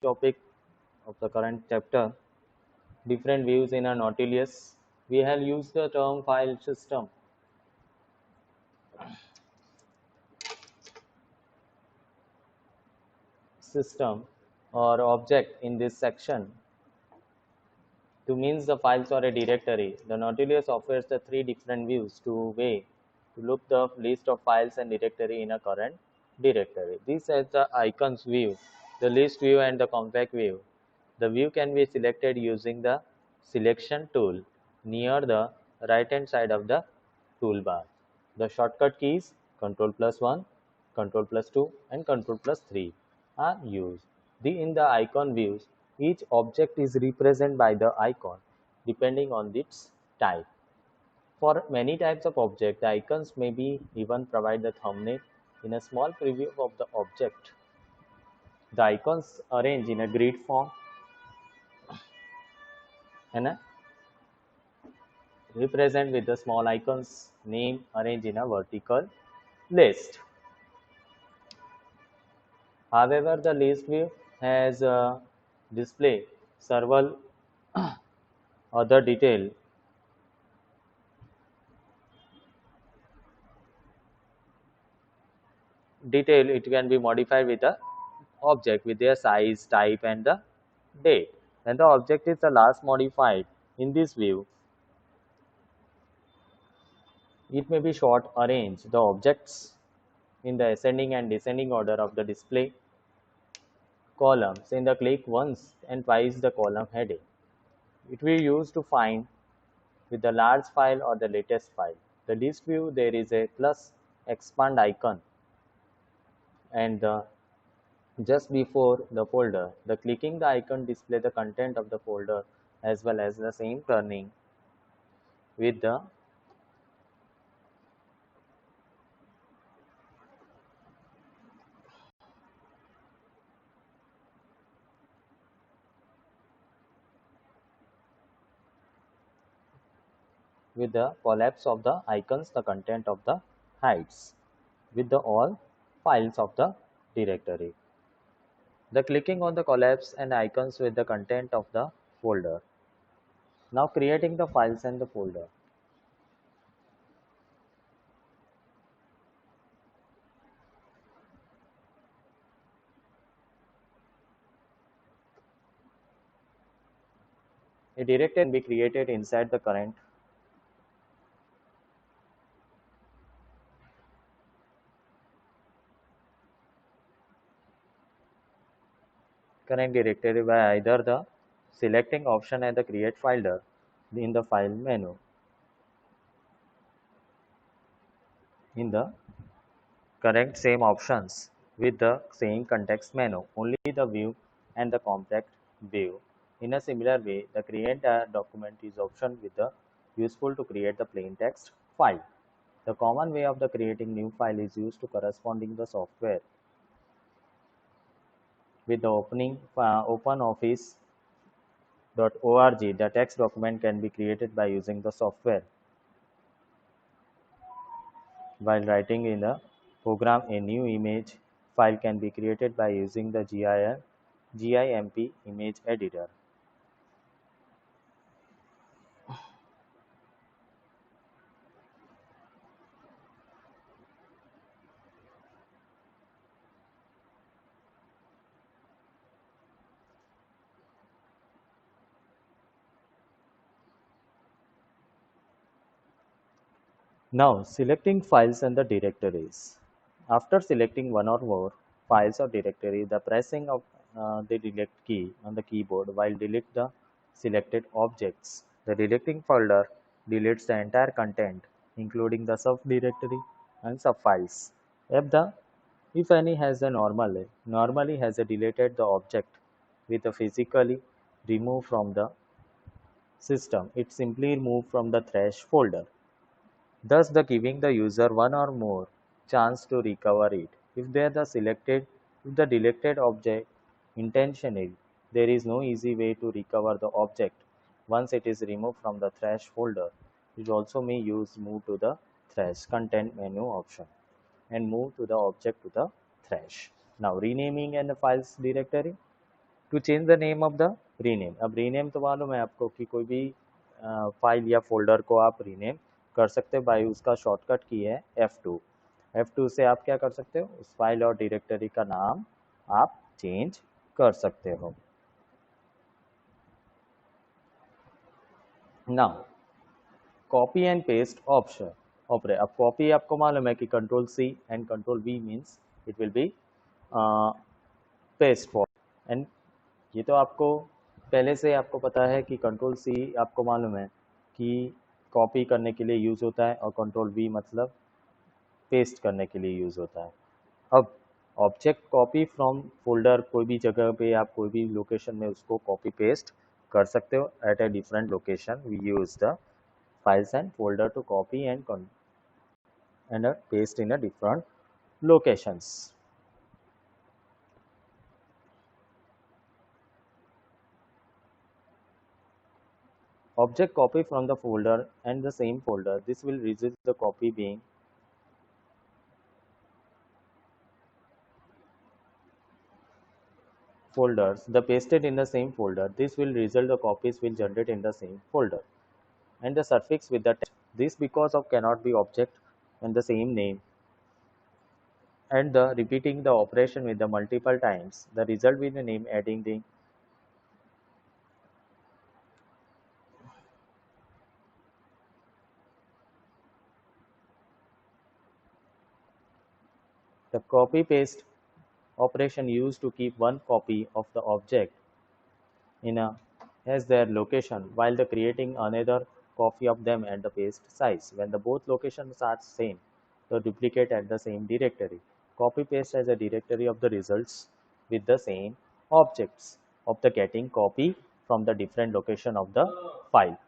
topic of the current chapter, different views in a Nautilus. We have used the term file system or object in this section to means the files or a directory. The Nautilus offers the three different views to way to look the list of files and directory in a current directory. These are the icons view, the list view and the compact view. The view can be selected using the selection tool near the right hand side of the toolbar. The shortcut keys Ctrl+1, Ctrl+2 and Ctrl+3 are used. In the icon views, each object is represented by the icon depending on its type. For many types of object, the icons may be even provide the thumbnail in a small preview of the object. The icons arrange in a grid form and represent with the small icons name arranged in a vertical list. However, the list view has display several other detail. It can be modified with the object with their size, type and the date. When the object is the last modified in this view, it may be short arrange the objects in the ascending and descending order of the display columns in the click once and twice the column heading. It will be used to find with the large file or the latest file. The list view, there is a plus expand icon and just before the folder. The clicking the icon display the content of the folder as well as the same turning with the collapse of the icons the content of the hides with the all files of the directory. The clicking on the collapse and icons with the content of the folder. Now creating the files and the folder. A directory can be created inside the current directory by either the selecting option and the create folder in the file menu. In the current same options with the same context menu, only the view and the compact view. In a similar way, the create a document is option with the useful to create the plain text file. The common way of the creating new file is used to corresponding the software with the OpenOffice.org. The text document can be created by using the software. While writing in the program, a new image file can be created by using the GIMP image editor. Now, selecting files and the directories. After selecting one or more files or directory, the pressing of the delete key on the keyboard while delete the selected objects. The deleting folder deletes the entire content, including the subdirectory and subfiles. If any has a normally has a deleted the object with a physically removed from the system. It simply removed from the trash folder, thus the giving the user one or more chance to recover it. If the deleted object intentionally, there is no easy way to recover the object once it is removed from the trash folder. It also may use move to the trash content menu option and move to the object to the trash. Now renaming and the files directory. To change the name of the rename. अब rename तो मालूम है आपको कि कोई भी file या folder को आप रीनेम कर सकते हो बाय उसका शॉर्टकट की है F2। F2 से आप क्या कर सकते हो, उस फाइल और डायरेक्टरी का नाम आप चेंज कर सकते हो। Now copy and paste option operate. अब कॉपी आपको मालूम है कि control C and control V means it will be paste for. And ये तो आपको पहले से आपको पता है कि कंट्रोल C आपको मालूम है कि कॉपी करने के लिए यूज़ होता है और कंट्रोल V मतलब पेस्ट करने के लिए यूज़ होता है। अब ऑब्जेक्ट कॉपी फ्रॉम फोल्डर, कोई भी जगह पे आप कोई भी लोकेशन में उसको कॉपी पेस्ट कर सकते हो at a different location. We use the files and folder to copy and paste in a different locations. Object copy from the folder and the same folder. This will result the copy being folders. The pasted in the same folder. This will result the copies will generate in the same folder. And the suffix with the text. This because of cannot be object and the same name. And the repeating the operation with the multiple times. The result with the name adding the copy paste operation used to keep one copy of the object in a as their location while the creating another copy of them at the paste size. When the both locations are same, the duplicate at the same directory. Copy paste as a directory of the results with the same objects of the getting copy from the different location of the file.